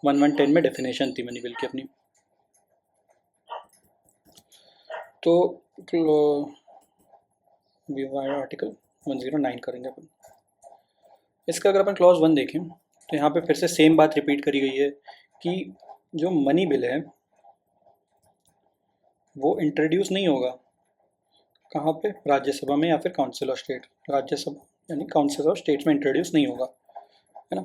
1110 में डेफिनेशन थी मनी बिल की अपनी। तो आर्टिकल 109 करेंगे अपन। इसका अगर अपन क्लॉज 1 देखें तो यहाँ पे फिर से सेम बात रिपीट करी गई है कि जो मनी बिल है वो इंट्रोड्यूस नहीं होगा कहाँ पे, राज्यसभा में या फिर काउंसिल ऑफ स्टेट। राज्यसभा यानी काउंसिल ऑफ स्टेट्स में इंट्रोड्यूस नहीं होगा, है ना।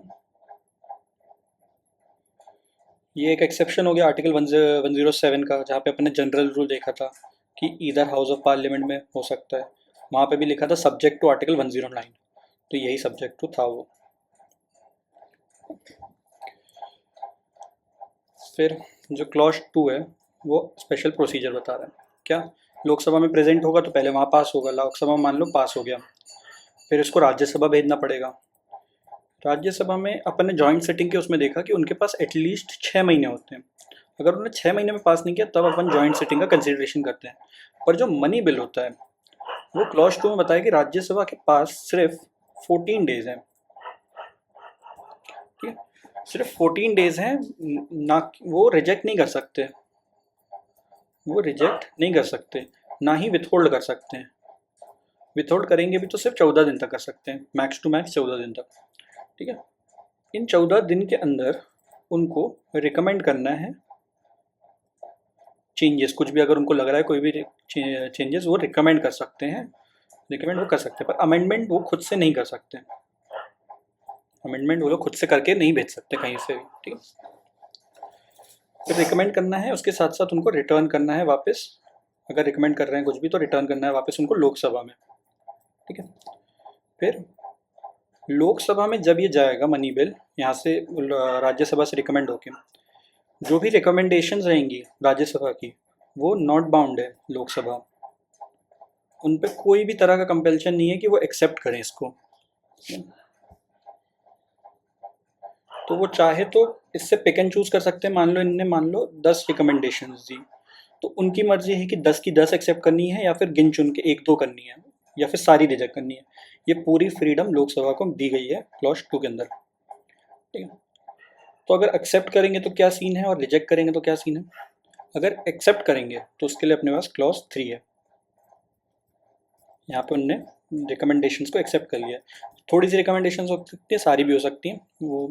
ये एक एक्सेप्शन हो गया आर्टिकल 107 का, जहाँ पे अपने जनरल रूल देखा था कि ईदर हाउस ऑफ पार्लियामेंट में हो सकता है। वहाँ पे भी लिखा था सब्जेक्ट टू आर्टिकल 109, तो यही सब्जेक्ट टू था वो। फिर जो क्लॉज 2 है वो स्पेशल प्रोसीजर बता रहा है। क्या, लोकसभा में प्रेजेंट होगा तो पहले वहाँ पास होगा, लोकसभा में मान लो पास हो गया, फिर इसको राज्यसभा भेजना पड़ेगा। राज्यसभा में अपन ने जॉइंट सेटिंग के उसमें देखा कि उनके पास एटलीस्ट 6 महीने होते हैं। अगर उन्होंने 6 महीने में पास नहीं किया तब अपन जॉइंट सेटिंग का कंसिडरेशन करते हैं। पर जो मनी बिल होता है वो क्लॉज 2 में बताया कि राज्यसभा के पास सिर्फ 14 डेज हैं। ठीक है, सिर्फ 14 डेज हैं ना, वो रिजेक्ट नहीं कर सकते, वो रिजेक्ट नहीं कर सकते, ना ही विथहोल्ड कर सकते हैं। विथहोल्ड करेंगे भी तो सिर्फ 14 दिन तक कर सकते हैं, मैक्स टू मैक्स 14 दिन तक। ठीक है, इन 14 दिन के अंदर उनको रिकमेंड करना है चेंजेस, कुछ भी अगर उनको लग रहा है कोई भी चेंजेस वो रिकमेंड कर सकते हैं, रिकमेंड वो कर सकते हैं, पर अमेंडमेंट वो खुद से नहीं कर सकते। अमेंडमेंट वो लोग खुद से करके नहीं भेज सकते कहीं से भी। ठीक है, फिर रिकमेंड करना है, उसके साथ साथ उनको रिटर्न करना है वापस। अगर रिकमेंड कर रहे हैं कुछ भी तो रिटर्न करना है वापस उनको लोकसभा में। ठीक है, फिर लोकसभा में जब ये जाएगा मनी बिल यहाँ से राज्यसभा से रिकमेंड होके, जो भी रिकमेंडेशंस रहेंगी राज्यसभा की वो नॉट बाउंड है लोकसभा, उन पे कोई भी तरह का कंपल्शन नहीं है कि वो एक्सेप्ट करें इसको। तो वो चाहे तो इससे पिक एंड चूज कर सकते हैं। मान लो इनने 10 रिकमेंडेशंस दी, तो उनकी मर्जी है कि 10 की 10 एक्सेप्ट करनी है या फिर गिन चुन के 1-2 करनी है या फिर सारी रिजेक्ट करनी है। ये पूरी फ्रीडम लोकसभा को दी गई है क्लॉज 2 के अंदर। ठीक है, तो अगर एक्सेप्ट करेंगे तो क्या सीन है और रिजेक्ट करेंगे तो क्या सीन है। अगर एक्सेप्ट करेंगे तो उसके लिए अपने पास क्लॉज 3 है। यहाँ पे उनने रिकमेंडेशंस को एक्सेप्ट कर लिया। थोड़ी सी रिकमेंडेशंस हो सकती है, सारी भी हो सकती हैं, वो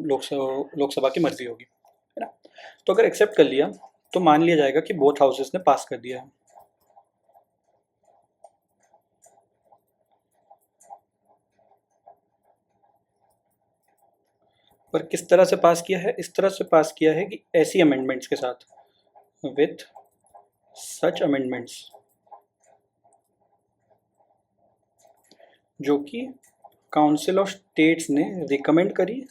लोकसभा की मर्जी होगी, है ना। तो अगर एक्सेप्ट कर लिया तो मान लिया जाएगा कि बोथ हाउसेस ने पास कर दिया है। पर किस तरह से पास किया है, इस तरह से पास किया है कि ऐसी अमेंडमेंट्स के साथ, विथ सच अमेंडमेंट्स जो कि काउंसिल ऑफ स्टेट्स ने रिकमेंड करी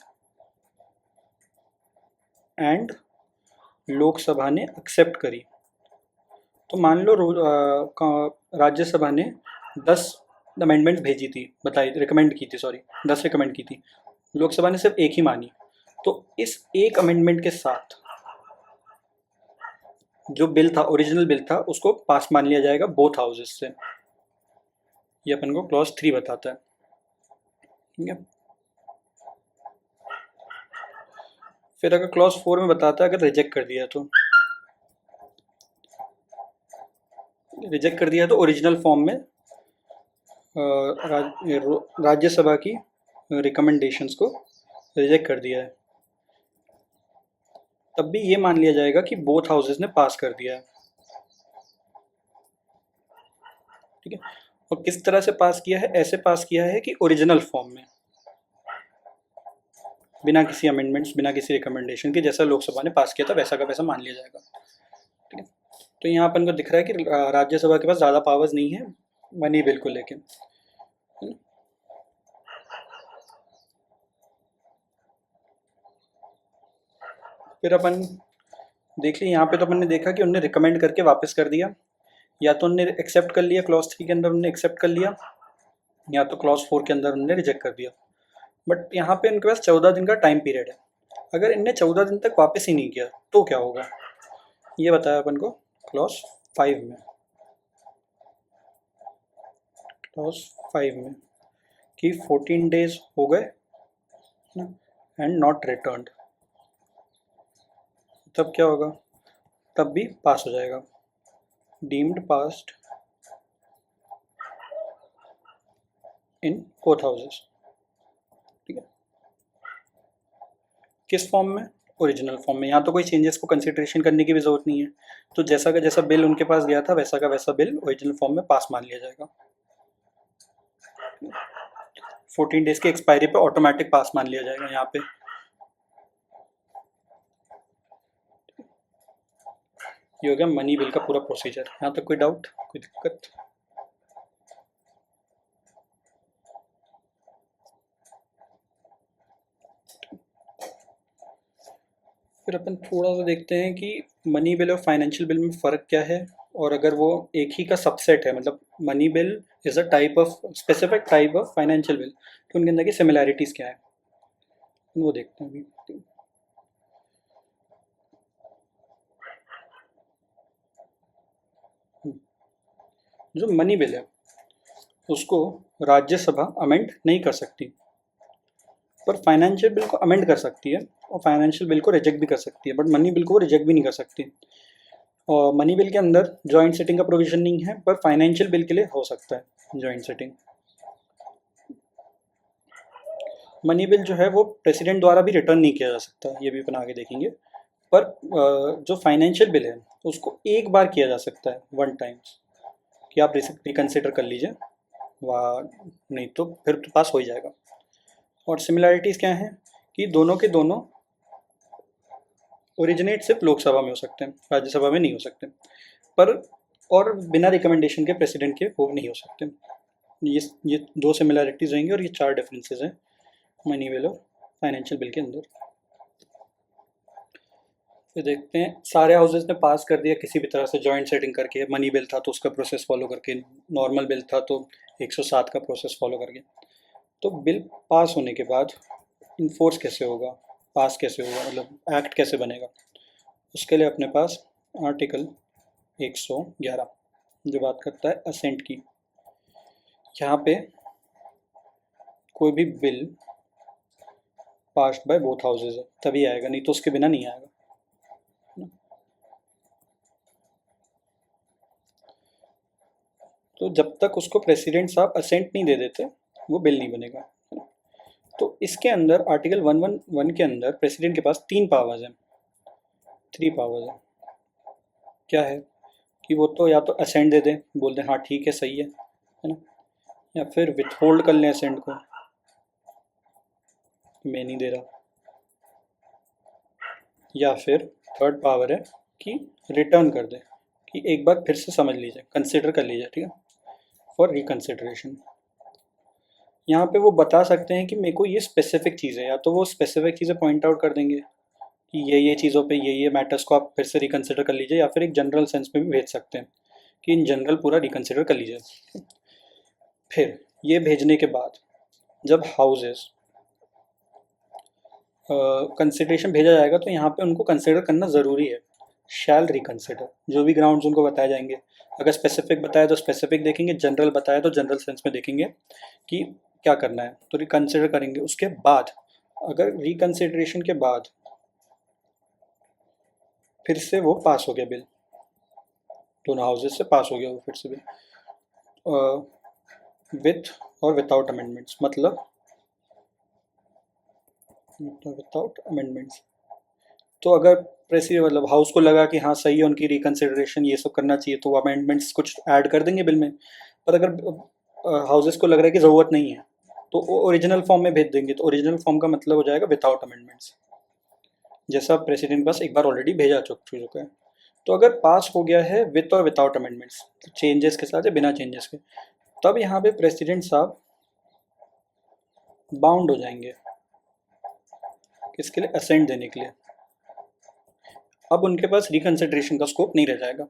एंड लोकसभा ने एक्सेप्ट करी। तो मान लो राज्यसभा ने 10 अमेंडमेंट भेजी थी, बताई रिकमेंड की थी, सॉरी 10 रिकमेंड की थी, लोकसभा ने सिर्फ एक ही मानी। तो इस एक अमेंडमेंट के साथ जो बिल था, ओरिजिनल बिल था, उसको पास मान लिया जाएगा बोथ हाउसेस से। ये अपन को क्लॉज 3 बताता है। ठीक है, फिर अगर क्लॉज 4 में बताता है अगर रिजेक्ट कर दिया तो, रिजेक्ट कर दिया तो ओरिजिनल फॉर्म में राज्यसभा की रिकमेंडेशंस को रिजेक्ट कर दिया है, तब भी ये मान लिया जाएगा कि बोथ हाउसेस ने पास कर दिया है। ठीक है, और किस तरह से पास किया है, ऐसे पास किया है कि ओरिजिनल फॉर्म में, बिना किसी अमेंडमेंट्स, बिना किसी रिकमेंडेशन के, जैसा लोकसभा ने पास किया था वैसा का वैसा मान लिया जाएगा। ठीक है, तो यहाँ अपन को दिख रहा है कि राज्यसभा के पास ज़्यादा पावर्स नहीं है मनी बिल को लेके। फिर अपन देख लिए यहाँ पे, तो अपन ने देखा कि उन्होंने रिकमेंड करके वापस कर दिया, या तो उनने एक्सेप्ट कर लिया क्लॉज 3 के अंदर, उनने एक्सेप्ट कर लिया, या तो क्लॉज 4 के अंदर उनने रिजेक्ट कर दिया। बट यहाँ पे इनके पास 14 दिन का टाइम पीरियड है। अगर इनने 14 दिन तक वापस ही नहीं किया तो क्या होगा, ये बताया अपन को क्लॉज 5 में। क्लॉज 5 में कि 14 डेज हो गए एंड नॉट रिटर्न्ड, तब क्या होगा, तब भी पास हो जाएगा, deemed passed in both houses. ठीक है, किस फॉर्म में, ओरिजिनल फॉर्म में। यहाँ तो कोई चेंजेस को कंसिडरेशन करने की भी जरूरत नहीं है, तो जैसा का जैसा बिल उनके पास गया था वैसा का वैसा बिल ओरिजिनल फॉर्म में पास मान लिया जाएगा। 14 डेज की एक्सपायरी पे ऑटोमेटिक पास मान लिया जाएगा यहाँ पे। ये हो गया मनी बिल का पूरा प्रोसीजर। यहाँ तक कोई डाउट, कोई दिक्कत? फिर अपन थोड़ा सा देखते हैं कि मनी बिल और फाइनेंशियल बिल में फ़र्क क्या है, और अगर वो एक ही का सबसेट है, मतलब money bill is a type of specific type of financial bill, तो उनके अंदर की सिमिलैरिटीज़ क्या है वो देखते हैं अभी। जो मनी बिल है उसको राज्यसभा अमेंड नहीं कर सकती, पर फाइनेंशियल बिल को अमेंड कर सकती है, और फाइनेंशियल बिल को रिजेक्ट भी कर सकती है, बट मनी बिल को वो रिजेक्ट भी नहीं कर सकती। और मनी बिल के अंदर जॉइंट सेटिंग का प्रोविजन नहीं है, पर फाइनेंशियल बिल के लिए हो सकता है जॉइंट सेटिंग। मनी बिल जो है वो प्रेसिडेंट द्वारा भी रिटर्न नहीं किया जा सकता, ये भी अपन आगे देखेंगे। पर जो फाइनेंशियल बिल है उसको एक बार किया जा सकता है, वन टाइम्स, कि आप रिकन्सिडर कर लीजिए, वाह नहीं तो फिर तो पास हो ही जाएगा। और सिमिलैरिटीज़ क्या हैं कि दोनों के दोनों ओरिजिनेट सिर्फ लोकसभा में हो सकते हैं, राज्यसभा में नहीं हो सकते, पर और बिना रिकमेंडेशन के प्रेसिडेंट के वो नहीं हो सकते। ये दो सिमिलैरिटीज़ रहेंगी और ये चार डिफरेंसेस हैं मनी बिल और फाइनेंशियल बिल के अंदर। फिर देखते हैं, सारे हाउसेज ने पास कर दिया किसी भी तरह से जॉइंट सेटिंग करके, मनी बिल था तो उसका प्रोसेस फॉलो करके, नॉर्मल बिल था तो 107 का प्रोसेस फॉलो करके। तो बिल पास होने के बाद इन्फोर्स कैसे होगा, पास कैसे होगा, मतलब एक्ट कैसे बनेगा, उसके लिए अपने पास आर्टिकल 111 जो बात करता है असेंट की। यहाँ पे कोई भी bill passed by both houses है तभी आएगा, नहीं तो उसके बिना नहीं आएगा। तो जब तक उसको प्रेसिडेंट साहब असेंट नहीं दे देते वो बिल नहीं बनेगा। तो इसके अंदर आर्टिकल 111 के अंदर प्रेसिडेंट के पास 3 पावर्स हैं, 3 पावर्स हैं। क्या है कि वो तो या तो असेंट दे दें, बोल दें हाँ ठीक है सही है ना, या फिर विथ होल्ड कर लें असेंट को, मैं नहीं दे रहा, या फिर थर्ड पावर है कि रिटर्न कर दे, कि एक बार फिर से समझ लीजिए, कंसिडर कर लीजिए, ठीक है, फॉर रिकन्सिडरेशन। यहाँ पे वो बता सकते हैं कि मेरे को ये स्पेसिफिक चीज़ है, या तो वो स्पेसिफिक चीज़ें पॉइंट आउट कर देंगे कि ये चीज़ों पे ये मैटर्स को आप फिर से रिकन्सिडर कर लीजिए, या फिर एक जनरल सेंस में भी भेज सकते हैं कि इन जनरल पूरा रिकन्सिडर कर लीजिए। फिर ये भेजने के बाद जब हाउसेस कंसिडरेशन भेजा जाएगा तो यहाँ पे उनको कंसिडर करना ज़रूरी है, शैल रिकन्सिडर, जो भी ग्राउंड्स उनको बताए जाएंगे। अगर स्पेसिफिक बताया तो स्पेसिफिक देखेंगे, जनरल बताया तो जनरल सेंस में देखेंगे कि क्या करना है, तो रिकन्सिडर करेंगे। उसके बाद अगर रिकन्सिडरेशन के बाद फिर से वो पास हो गया बिल, दोनों हाउसेज से पास हो गया वो फिर से बिल, विथ और विदाउट अमेंडमेंट्स, मतलब विदाउट अमेंडमेंट्स। तो अगर प्रेसिडेंट मतलब हाउस को लगा कि हाँ सही है उनकी रिकन्सिडरेशन ये सब करना चाहिए, तो वो अमेंडमेंट्स कुछ ऐड कर देंगे बिल में। पर अगर हाउसेस को लग रहा है कि ज़रूरत नहीं है तो वो ओरिजिनल फॉर्म में भेज देंगे, तो ओरिजिनल फॉर्म का मतलब हो जाएगा विदाउट अमेंडमेंट्स, जैसा प्रेसिडेंट पास एक बार ऑलरेडी भेजा चुका है। तो अगर पास हो गया है विथ और विदाउट अमेंडमेंट्स, चेंजेस के साथ या बिना चेंजेस के, तब यहाँ पे प्रेसिडेंट साहब बाउंड हो जाएंगे किसके लिए, असेंट देने के लिए। अब उनके पास रिकन्सिडरेशन का स्कोप नहीं रह जाएगा।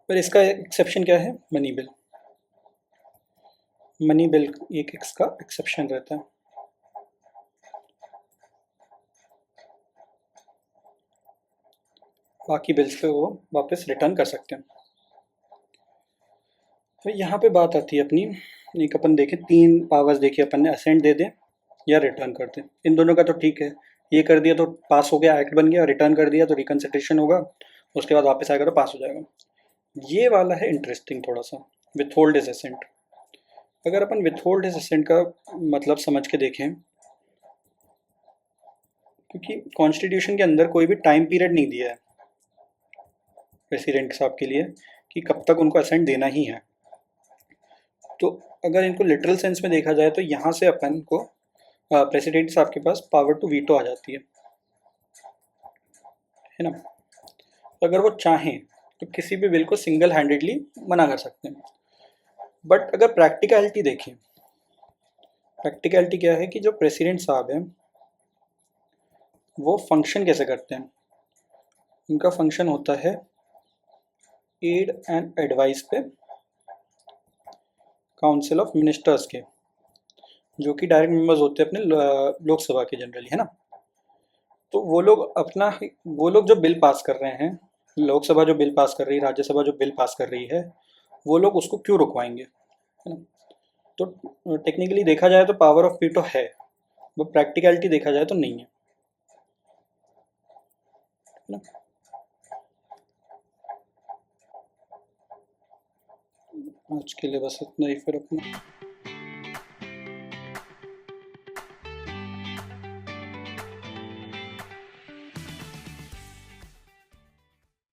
पर इसका एक्सेप्शन क्या है? Money bill. मनी बिल एक इसका एक्सेप्शन रहता है। बाकी बिल्स पे वो वापस रिटर्न कर सकते हैं। तो यहाँ पे बात आती है अपनी, एक अपन देखें 3 पावर्स देखिए अपन ने, असेंड दे दें या रिटर्न कर दें। इन दोनों का तो ठीक है, ये कर दिया तो पास हो गया, एक्ट बन गया, रिटर्न कर दिया तो रिकंसिडरेशन होगा, उसके बाद वापस आएगा तो पास हो जाएगा। ये वाला है इंटरेस्टिंग थोड़ा सा, विथहोल्ड इज असेंट। अगर अपन विथहोल्ड इज असेंट का मतलब समझ के देखें, क्योंकि कॉन्स्टिट्यूशन के अंदर कोई भी टाइम पीरियड नहीं दिया है प्रेसिडेंट साहब के लिए कि कब तक उनको असेंट देना ही है। तो अगर इनको लिटरल सेंस में देखा जाए तो यहाँ से अपन को प्रेसिडेंट साहब के पास पावर टू वीटो आ जाती है ना। तो अगर वो चाहें तो किसी भी बिल को सिंगल हैंडेडली मना कर सकते हैं। बट अगर प्रैक्टिकलिटी देखें, प्रैक्टिकलिटी क्या है कि जो प्रेसिडेंट साहब हैं वो फंक्शन कैसे करते हैं। उनका फंक्शन होता है एड एंड एडवाइस पे काउंसिल ऑफ मिनिस्टर्स के, जो कि डायरेक्ट मेंबर्स होते हैं अपने लोकसभा के जनरली, है ना। तो वो लोग जो बिल पास कर रहे हैं, लोकसभा जो बिल पास कर रही है, राज्यसभा जो बिल पास कर रही है, वो लोग उसको क्यों रुकवाएंगे, है ना। तो टेक्निकली देखा जाए तो पावर ऑफ वीटो है, वो प्रैक्टिकलिटी देखा जाए तो नहीं है ना। आज के लिए बस इतना ही, फिर अपना